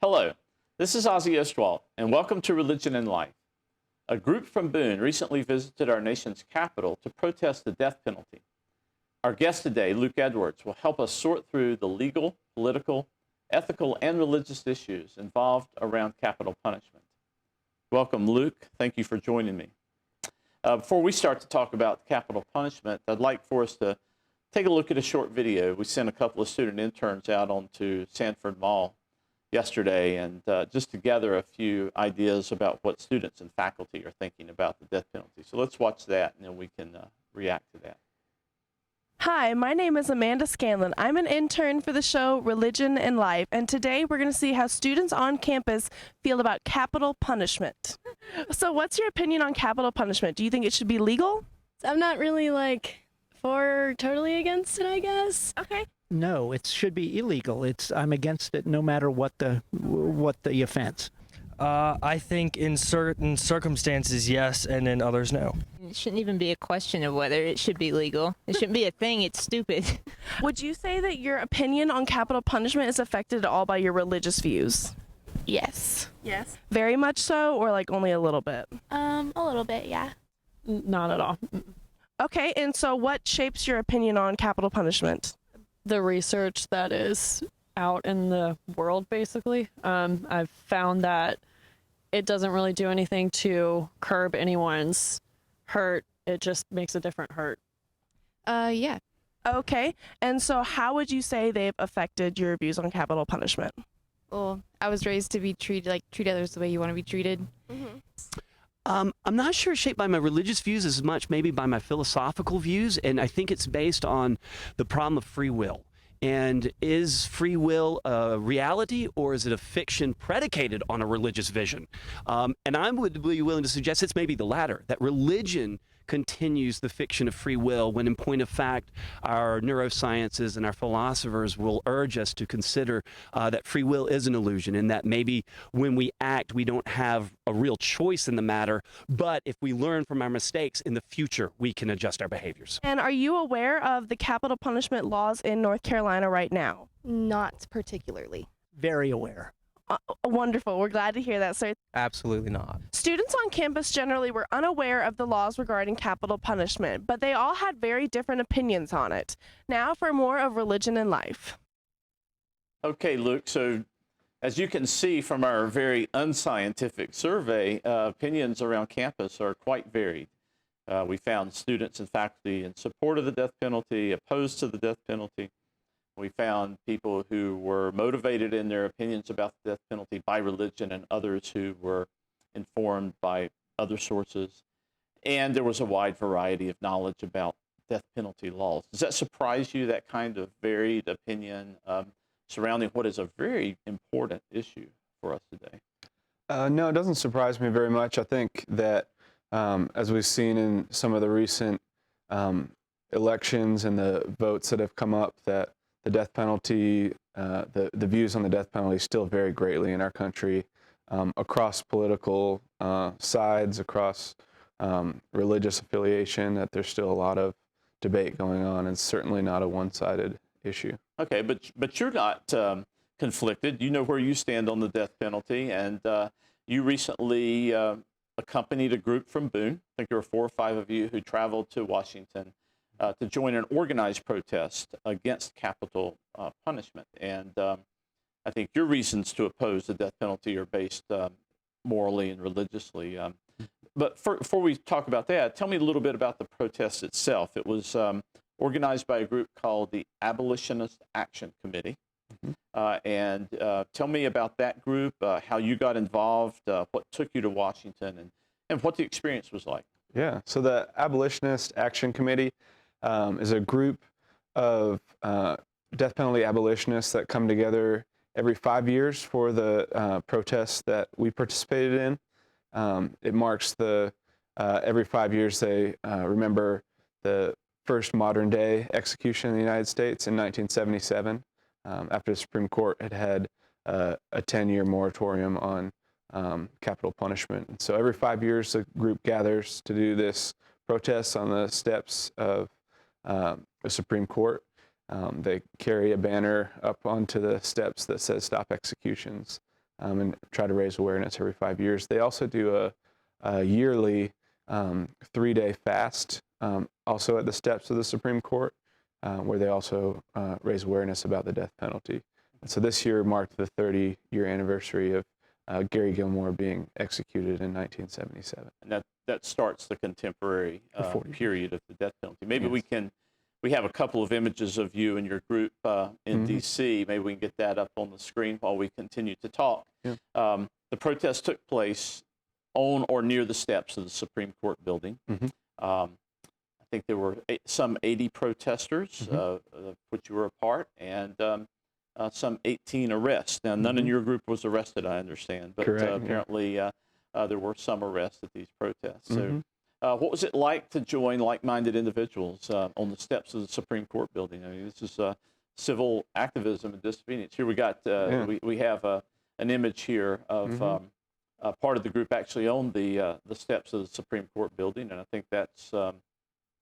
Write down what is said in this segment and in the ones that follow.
Hello, this is Ozzie Ostwalt, and welcome to Religion and Life. A group from Boone recently visited our nation's capital to protest the death penalty. Our guest today, Luke Edwards, will help us sort through the legal, political, ethical, and religious issues involved around capital punishment. Welcome, Luke. Thank you for joining me. Before we start to talk about capital punishment, I'd like for us to take a look at a short video. We sent a couple of student interns out onto Sanford Mall yesterday and just to gather a few ideas about what students and faculty are thinking about the death penalty. So let's watch that and then we can react to that. Hi, my name is Amanda Scanlon. I'm an intern for the show Religion and Life, and today we're going to see how students on campus feel about capital punishment. So what's your opinion on capital punishment? Do you think it should be legal? I'm not really for or totally against it, I guess. Okay. No, it should be illegal. I'm against it no matter what the offense. I think in certain circumstances, yes, and in others, no. It shouldn't even be a question of whether it should be legal. It shouldn't be a thing. It's stupid. Would you say that your opinion on capital punishment is affected at all by your religious views? Yes. Yes. Very much so, or only a little bit? A little bit, yeah. Not at all. Okay, and so what shapes your opinion on capital punishment? The research that is out in the world, basically. I've found that it doesn't really do anything to curb anyone's hurt. It just makes a different hurt. Yeah. Okay, and so how would you say they've affected your views on capital punishment? Well, I was raised to be treat others the way you want to be treated. Mm-hmm. I'm not sure it's shaped by my religious views as much maybe by my philosophical views, and I think it's based on the problem of free will. And is free will a reality, or is it a fiction predicated on a religious vision? And I would be willing to suggest it's maybe the latter, that religion continues the fiction of free will, when in point of fact, our neurosciences and our philosophers will urge us to consider that free will is an illusion, and that maybe when we act, we don't have a real choice in the matter, but if we learn from our mistakes in the future, we can adjust our behaviors. And are you aware of the capital punishment laws in North Carolina right now? Not particularly. Very aware. Wonderful. We're glad to hear that, sir. Absolutely not. Students on campus generally were unaware of the laws regarding capital punishment, but they all had very different opinions on it. Now for more of Religion and Life. Okay, Luke, so as you can see from our very unscientific survey, opinions around campus are quite varied. We found students and faculty in support of the death penalty, opposed to the death penalty. We found people who were motivated in their opinions about the death penalty by religion, and others who were informed by other sources. And there was a wide variety of knowledge about death penalty laws. Does that surprise you, that kind of varied opinion surrounding what is a very important issue for us today? No, it doesn't surprise me very much. I think that as we've seen in some of the recent elections and the votes that have come up, that the death penalty, the views on the death penalty still vary greatly in our country, across political sides, across religious affiliation, that there's still a lot of debate going on, and certainly not a one-sided issue. Okay, but you're not conflicted. You know where you stand on the death penalty, and you recently accompanied a group from Boone. I think there were 4 or 5 of you who traveled to Washington to join an organized protest against capital punishment. And I think your reasons to oppose the death penalty are based morally and religiously. But before we talk about that, tell me a little bit about the protest itself. It was organized by a group called the Abolitionist Action Committee. And tell me about that group, how you got involved, what took you to Washington, and what the experience was like. Yeah, so the Abolitionist Action Committee is a group of death penalty abolitionists that come together every 5 years for the protests that we participated in. It marks every 5 years they remember the first modern day execution in the United States in 1977, after the Supreme Court had a 10-year moratorium on capital punishment. And so every 5 years, the group gathers to do this protest on the steps of the Supreme Court. They carry a banner up onto the steps that says "Stop Executions." and try to raise awareness every 5 years. They also do a yearly 3-day fast, also at the steps of the Supreme Court, where they also raise awareness about the death penalty. And so this year marked the 30-year anniversary of Gary Gilmore being executed in 1977. And that starts the contemporary 40 period of the death penalty. Maybe Yes. we have a couple of images of you and your group in Mhm. D.C. Maybe we can get that up on the screen while we continue to talk. Yeah. The protest took place on or near the steps of the Supreme Court building. Mhm. I think there were some 80 protesters, of which you were a part, and some 18 arrests. Now, none in Mhm. your group was arrested, I understand, but Correct, yeah. apparently there were some arrests at these protests. Mhm. So, what was it like to join like-minded individuals on the steps of the Supreme Court building? I mean, this is civil activism and disobedience. Here we got we have an image here of part of the group actually on the steps of the Supreme Court building, and I think that's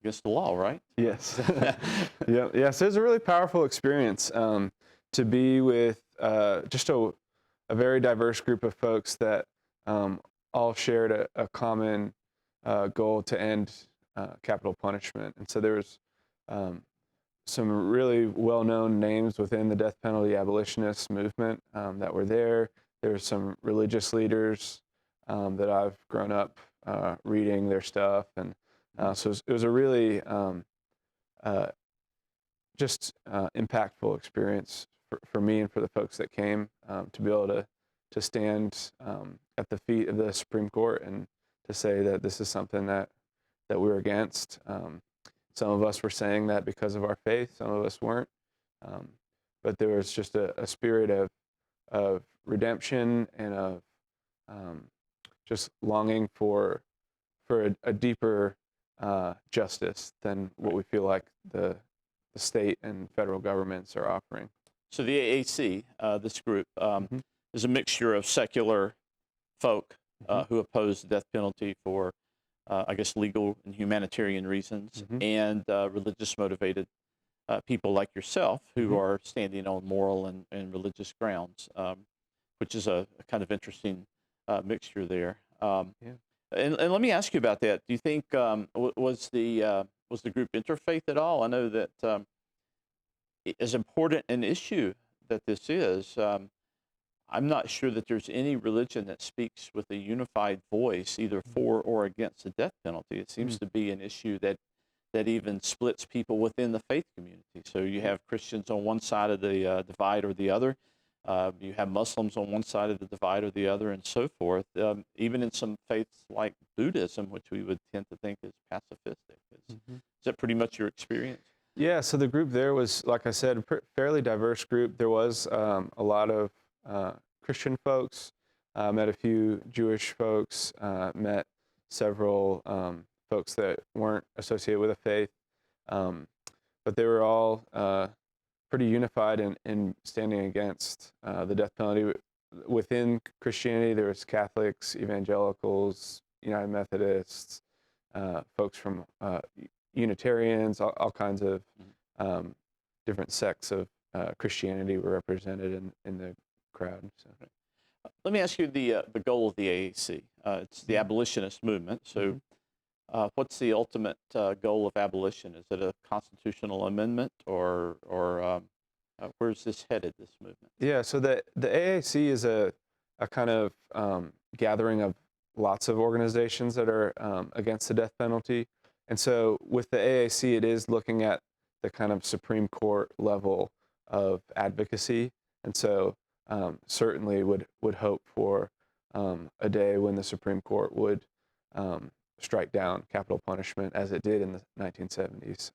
against the law, right? Yes. Yeah. Yes. It was a really powerful experience to be with just a very diverse group of folks that all shared a common goal to end capital punishment. And so there was some really well-known names within the death penalty abolitionist movement that were there. There were some religious leaders that I've grown up reading their stuff, and so it was a really just impactful experience for me and for the folks that came to be able to stand at the feet of the Supreme Court and to say that this is something that we're against. Some of us were saying that because of our faith, some of us weren't, but there was just a spirit of redemption and of just longing for a deeper justice than what we feel like the state and federal governments are offering. So the AAC, this group, is a mixture of secular folk who oppose the death penalty for, I guess, legal and humanitarian reasons, and religious motivated people like yourself who are standing on moral and religious grounds, which is a kind of interesting mixture there. And let me ask you about that. Do you think was the group interfaith at all? I know that as important an issue that this is, I'm not sure that there's any religion that speaks with a unified voice, either for or against the death penalty. It seems to be an issue that even splits people within the faith community. So you have Christians on one side of the divide or the other. You have Muslims on one side of the divide or the other, and so forth. Even in some faiths like Buddhism, which we would tend to think is pacifistic. Is that pretty much your experience? Yeah, so the group there was, like I said, a fairly diverse group. There was a lot of Christian folks, met a few Jewish folks, met several folks that weren't associated with a faith, but they were all pretty unified in standing against the death penalty. Within Christianity, there was Catholics, evangelicals, United Methodists, folks from Unitarians, all kinds of different sects of Christianity were represented in the crowd. So. Let me ask you the goal of the AAC. It's the abolitionist movement. So what's the ultimate goal of abolition? Is it a constitutional amendment, or where's this headed, this movement? Yeah, so the AAC is a kind of gathering of lots of organizations that are against the death penalty. And so with the AAC, it is looking at the kind of Supreme Court level of advocacy. And so certainly would hope for a day when the Supreme Court would strike down capital punishment as it did in the 1970s.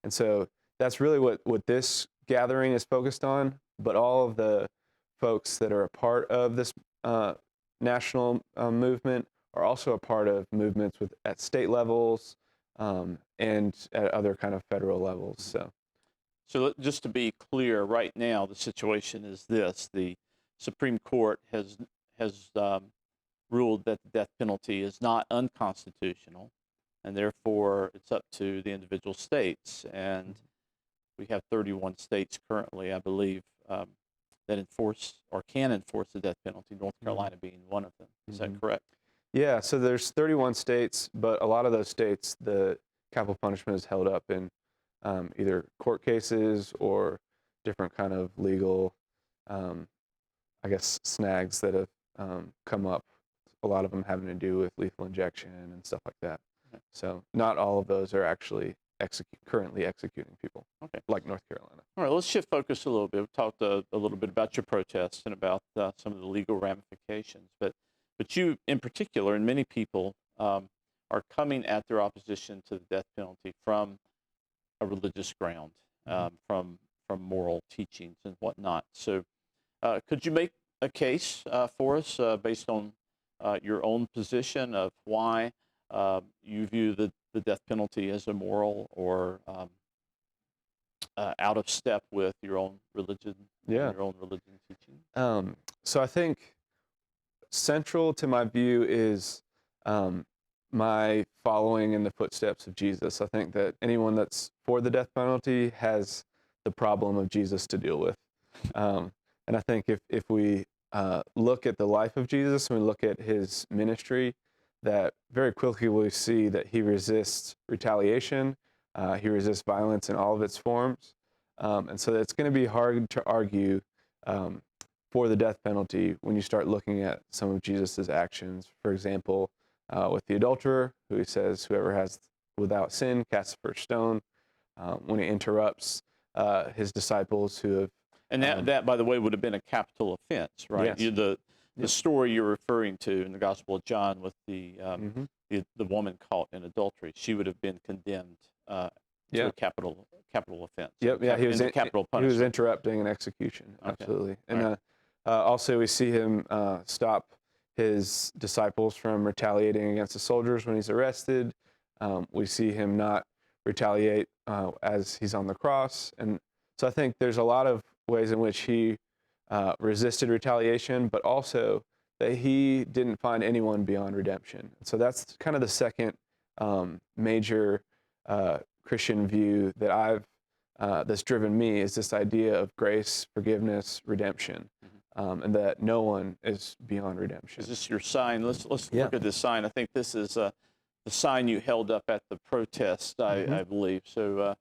And so that's really what this gathering is focused on, but all of the folks that are a part of this national movement are also a part of movements at state levels and at other kind of federal levels. So just to be clear, right now the situation is this: the Supreme Court has ruled that the death penalty is not unconstitutional, and therefore it's up to the individual states. And we have 31 states currently, I believe, that enforce or can enforce the death penalty, North Carolina being one of them. Is that correct? Yeah, so there's 31 states, but a lot of those states, the capital punishment is held up in either court cases or different kind of legal, I guess, snags that have come up. A lot of them having to do with lethal injection and stuff like that. Okay. So not all of those are actually currently executing people, Okay. like North Carolina. All right, let's shift focus a little bit. We've talked a little bit about your protests and about some of the legal ramifications, but you in particular, and many people are coming at their opposition to the death penalty from a religious ground, from moral teachings and whatnot. So could you make a case for us based on your own position of why you view the death penalty as immoral or out of step with your own religion, your own religion teaching? So I think central to my view is my following in the footsteps of Jesus. I think that anyone that's for the death penalty has the problem of Jesus to deal with. And I think if we look at the life of Jesus and we look at his ministry, that very quickly we see that he resists retaliation, he resists violence in all of its forms. And so it's going to be hard to argue for the death penalty when you start looking at some of Jesus's actions. For example, with the adulterer, who he says, whoever has without sin cast the first stone, when he interrupts his disciples who have. And that, by the way, would have been a capital offense, right? Yes. The story you're referring to in the Gospel of John with the woman caught in adultery, she would have been condemned to a capital offense. Yep. Yeah. He was capital punishment. He was interrupting an execution. Okay. Absolutely. And also we see him stop his disciples from retaliating against the soldiers when he's arrested. We see him not retaliate as he's on the cross. And so I think there's a lot of ways in which he resisted retaliation, but also that he didn't find anyone beyond redemption. So that's kind of the second major Christian view that that's driven me, is this idea of grace, forgiveness, redemption, and that no one is beyond redemption. Is this your sign? Let's look at this sign. I think this is the sign you held up at the protest, I believe. So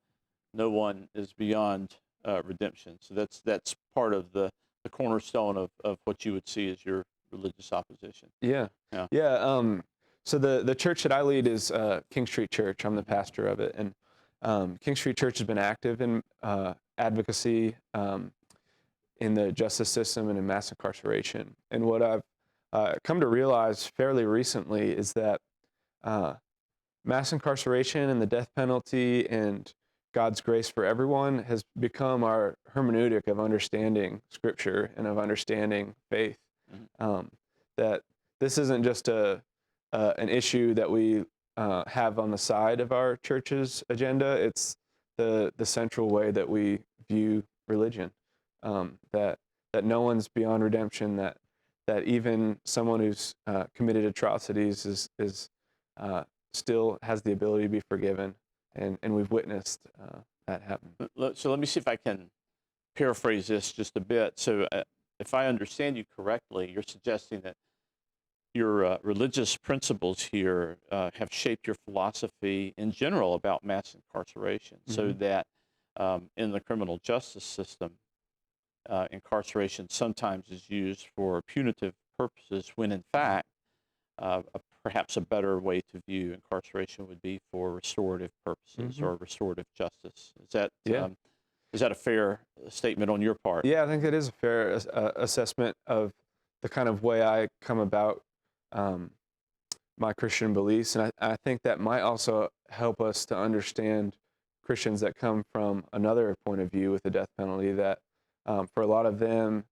no one is beyond redemption. So that's part of the cornerstone of what you would see as your religious opposition. Yeah. So the church that I lead is King Street Church. I'm the pastor of it, and King Street Church has been active in advocacy in the justice system and in mass incarceration. And what I've come to realize fairly recently is that mass incarceration and the death penalty and God's grace for everyone has become our hermeneutic of understanding Scripture and of understanding faith. That this isn't just an issue that we have on the side of our church's agenda. It's the central way that we view religion. That no one's beyond redemption. That even someone who's committed atrocities is still has the ability to be forgiven. And we've witnessed that happen. So let me see if I can paraphrase this just a bit. So if I understand you correctly, you're suggesting that your religious principles here have shaped your philosophy in general about mass incarceration, so that in the criminal justice system, incarceration sometimes is used for punitive purposes, when in fact, perhaps a better way to view incarceration would be for restorative purposes or restorative justice. Is that a fair statement on your part? Yeah, I think it is a fair assessment of the kind of way I come about my Christian beliefs. And I think that might also help us to understand Christians that come from another point of view with the death penalty, that for a lot of them,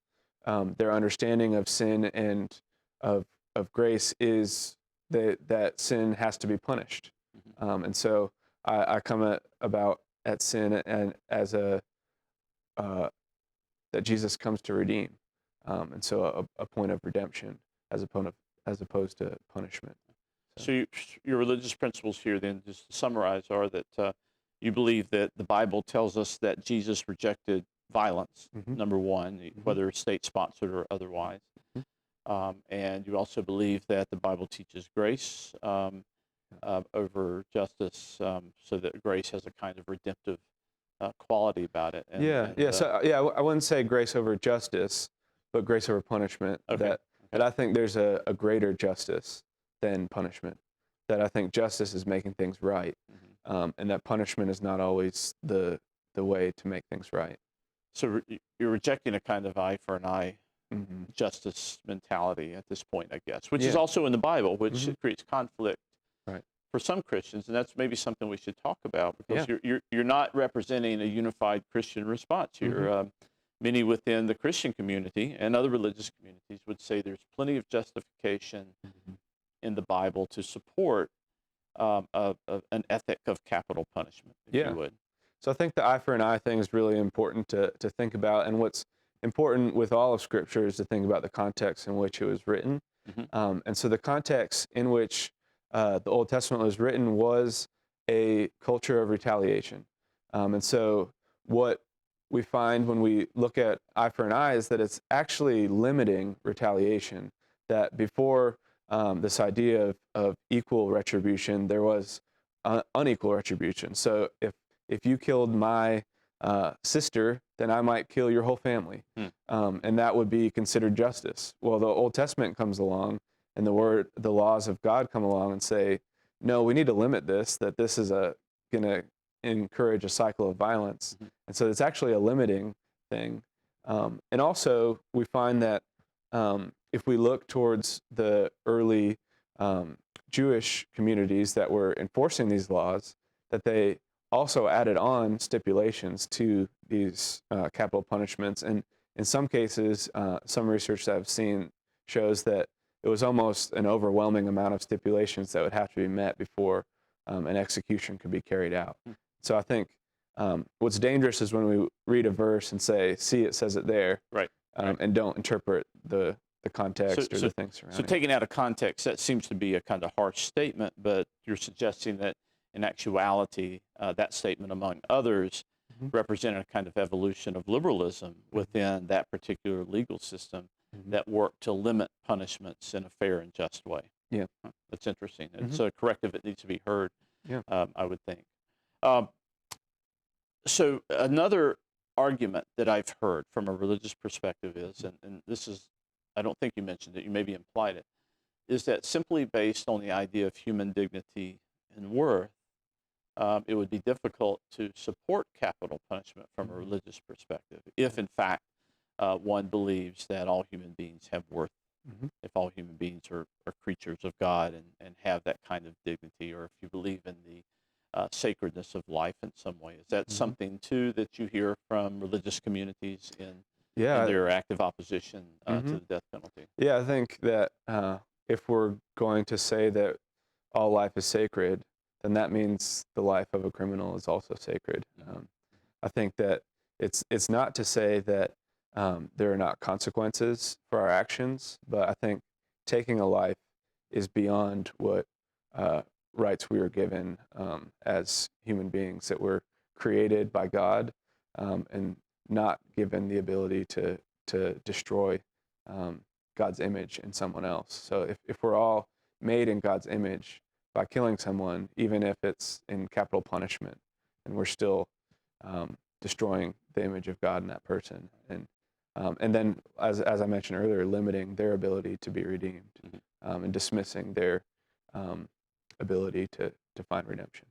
their understanding of sin and of grace is that sin has to be punished. And so I come at sin and as that Jesus comes to redeem. And so a point of redemption as opposed to punishment. So your religious principles here, then, just to summarize, are that you believe that the Bible tells us that Jesus rejected violence, Mhm. number one, whether state-sponsored or otherwise. And you also believe that the Bible teaches grace over justice, so that grace has a kind of redemptive quality about it. I wouldn't say grace over justice, but grace over punishment. Okay. That I think there's a greater justice than punishment. That I think justice is making things right, and that punishment is not always the way to make things right. So you're rejecting a kind of eye for an eye Mm-hmm. justice mentality at this point, I guess, which is Yeah. also in the Bible, which creates conflict Right. for some Christians, and that's maybe something we should talk about, because Yeah. you're not representing a unified Christian response here. Many within the Christian community and other religious communities would say there's plenty of justification in the Bible to support an ethic of capital punishment, if Yeah. you would. So I think the eye for an eye thing is really important to think about, and what's important with all of Scripture is to think about the context in which it was written. And so the context in which the Old Testament was written was a culture of retaliation. And so what we find when we look at eye for an eye is that it's actually limiting retaliation. That before this idea of equal retribution, there was unequal retribution. So if you killed my sister, then I might kill your whole family. And that would be considered justice. Well, the Old Testament comes along, and the laws of God come along and say, no, we need to limit this, that this is going to encourage a cycle of violence. And so it's actually a limiting thing. And also, we find that if we look towards the early Jewish communities that were enforcing these laws, that they also added on stipulations to these capital punishments. And in some cases, some research that I've seen shows that it was almost an overwhelming amount of stipulations that would have to be met before an execution could be carried out. So I think what's dangerous is when we read a verse and say, see, it says it there, Right. And don't interpret the context or the things surrounding So it. taken out of context, that seems to be a kind of harsh statement, but you're suggesting that in actuality, that statement, among others, represented a kind of evolution of liberalism within that particular legal system that worked to limit punishments in a fair and just way. Yeah. That's interesting. It's a corrective that needs to be heard, Yeah. I would think. So another argument that I've heard from a religious perspective is, and this is, I don't think you mentioned it, you maybe implied it, is that simply based on the idea of human dignity and worth, it would be difficult to support capital punishment from a religious perspective if, in fact, one believes that all human beings have worth, if all human beings are creatures of God and have that kind of dignity, or if you believe in the sacredness of life in some way. Is that something, too, that you hear from religious communities in their active opposition to the death penalty? Yeah, I think that if we're going to say that all life is sacred, then that means the life of a criminal is also sacred. I think that it's not to say that there are not consequences for our actions, but I think taking a life is beyond what rights we were given as human beings, that we're created by God and not given the ability to destroy God's image in someone else. So if we're all made in God's image, by killing someone, even if it's in capital punishment, and we're still destroying the image of God in that person, and then, as I mentioned earlier, limiting their ability to be redeemed, and dismissing their ability to find redemption.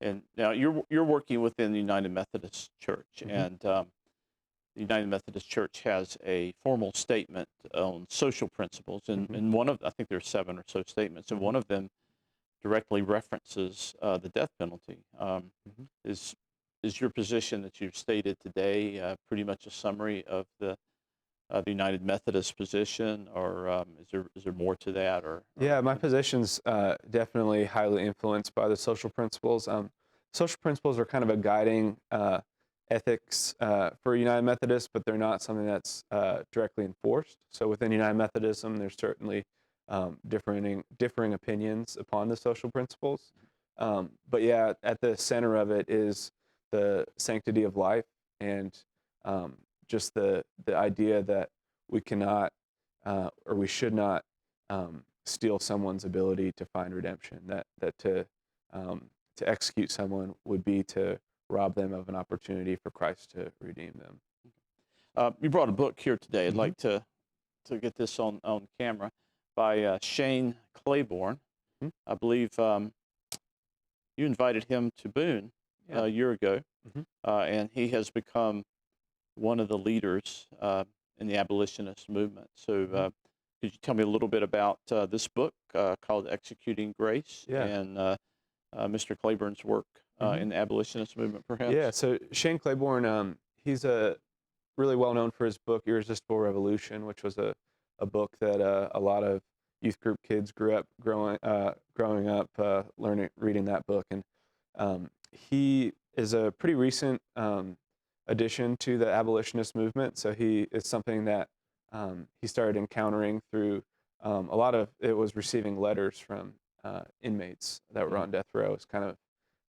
And now you're working within the United Methodist Church, and the United Methodist Church has a formal statement on social principles, and one of, I think there's 7 or so statements, and one of them directly references the death penalty. Is your position that you've stated today pretty much a summary of the United Methodist position, or is there more to that? Yeah, my position's definitely highly influenced by the social principles. Social principles are kind of a guiding ethics for United Methodists, but they're not something that's directly enforced. So within United Methodism, there's certainly differing opinions upon the social principles. But yeah, at the center of it is the sanctity of life, and just the idea that we cannot or we should not steal someone's ability to find redemption. That to execute someone would be to rob them of an opportunity for Christ to redeem them. You brought a book here today. I'd like to get this on camera by Shane Claiborne. I believe you invited him to Boone a year ago, and he has become one of the leaders in the abolitionist movement. So could you tell me a little bit about this book called Executing Grace and Mr. Claiborne's work in the abolitionist movement, perhaps? Yeah, so Shane Claiborne, he's really well known for his book, Irresistible Revolution, which was a book that a lot of youth group kids growing up reading that book. And he is a pretty recent addition to the abolitionist movement. So it's something that he started encountering through a lot of it was receiving letters from inmates that were on death row. It's kind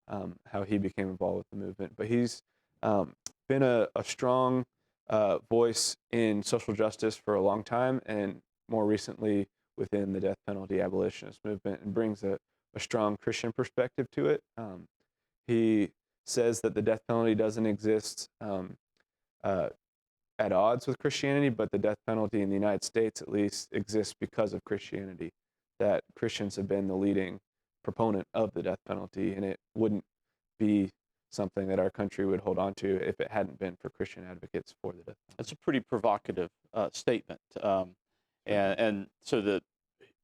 of how he became involved with the movement. But he's been a strong voice in social justice for a long time, and more recently within the death penalty abolitionist movement, and brings a strong Christian perspective to it. He says that the death penalty doesn't exist at odds with Christianity, but the death penalty in the United States at least exists because of Christianity, that Christians have been the leading proponent of the death penalty, and it wouldn't be something that our country would hold on to if it hadn't been for Christian advocates for the death penalty. That's a pretty provocative statement. And so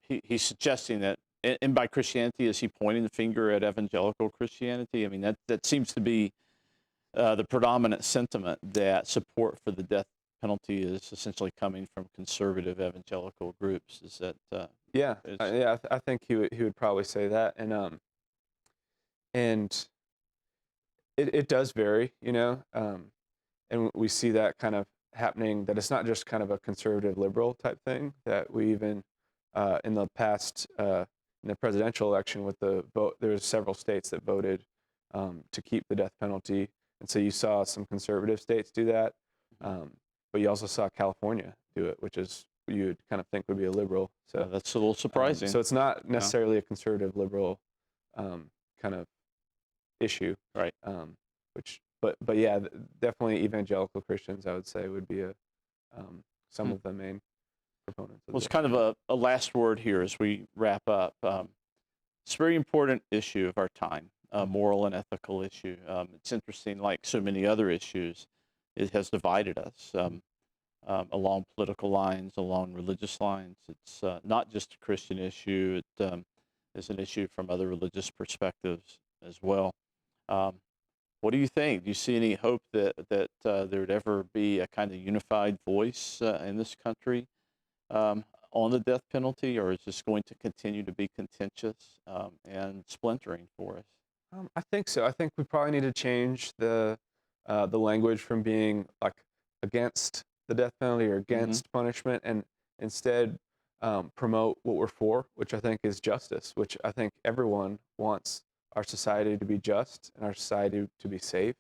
he's suggesting that, and by Christianity, is he pointing the finger at evangelical Christianity? I mean, that seems to be the predominant sentiment, that support for the death penalty is essentially coming from conservative evangelical groups. Is that? I think he would probably say that, and it does vary, and we see that kind of happening, that it's not just kind of a conservative liberal type thing, that we even in the past in the presidential election with the vote, there was several states that voted to keep the death penalty, and so you saw some conservative states do that, but you also saw California do it, which is you would kind of think would be a liberal. So that's a little surprising. So it's not necessarily a conservative liberal kind of issue, right? But yeah, definitely evangelical Christians, I would say, would be some of the main proponents. Well, it's kind of a last word here as we wrap up. It's a very important issue of our time, a moral and ethical issue. It's interesting, like so many other issues, it has divided us along political lines, along religious lines. It's not just a Christian issue. It is an issue from other religious perspectives as well. What do you think? Do you see any hope that there would ever be a kind of unified voice in this country on the death penalty, or is this going to continue to be contentious and splintering for us? I think so. I think we probably need to change the language from being like against the death penalty or against punishment, and instead promote what we're for, which I think is justice, which I think everyone wants our society to be just and our society to be safe.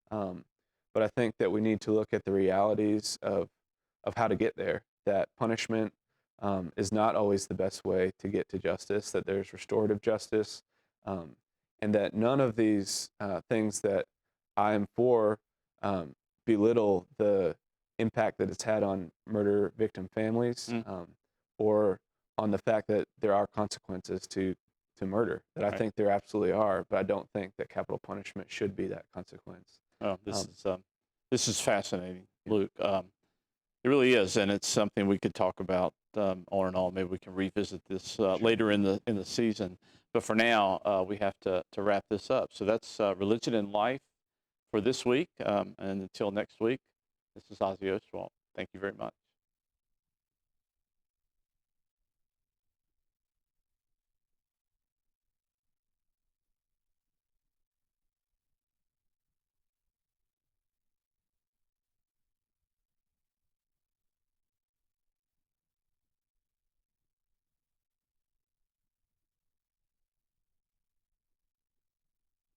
But I think that we need to look at the realities of how to get there, that punishment is not always the best way to get to justice, that there's restorative justice, and that none of these things that I am for belittle the impact that it's had on murder victim families, or on the fact that there are consequences to murder, that I think there absolutely are, but I don't think that capital punishment should be that consequence. Oh, this is fascinating, Luke. It really is, and it's something we could talk about on and on. Maybe we can revisit this later in the season. But for now, we have to wrap this up. So that's Religion and Life for this week. And until next week, this is Ozzie Ostwalt. Thank you very much.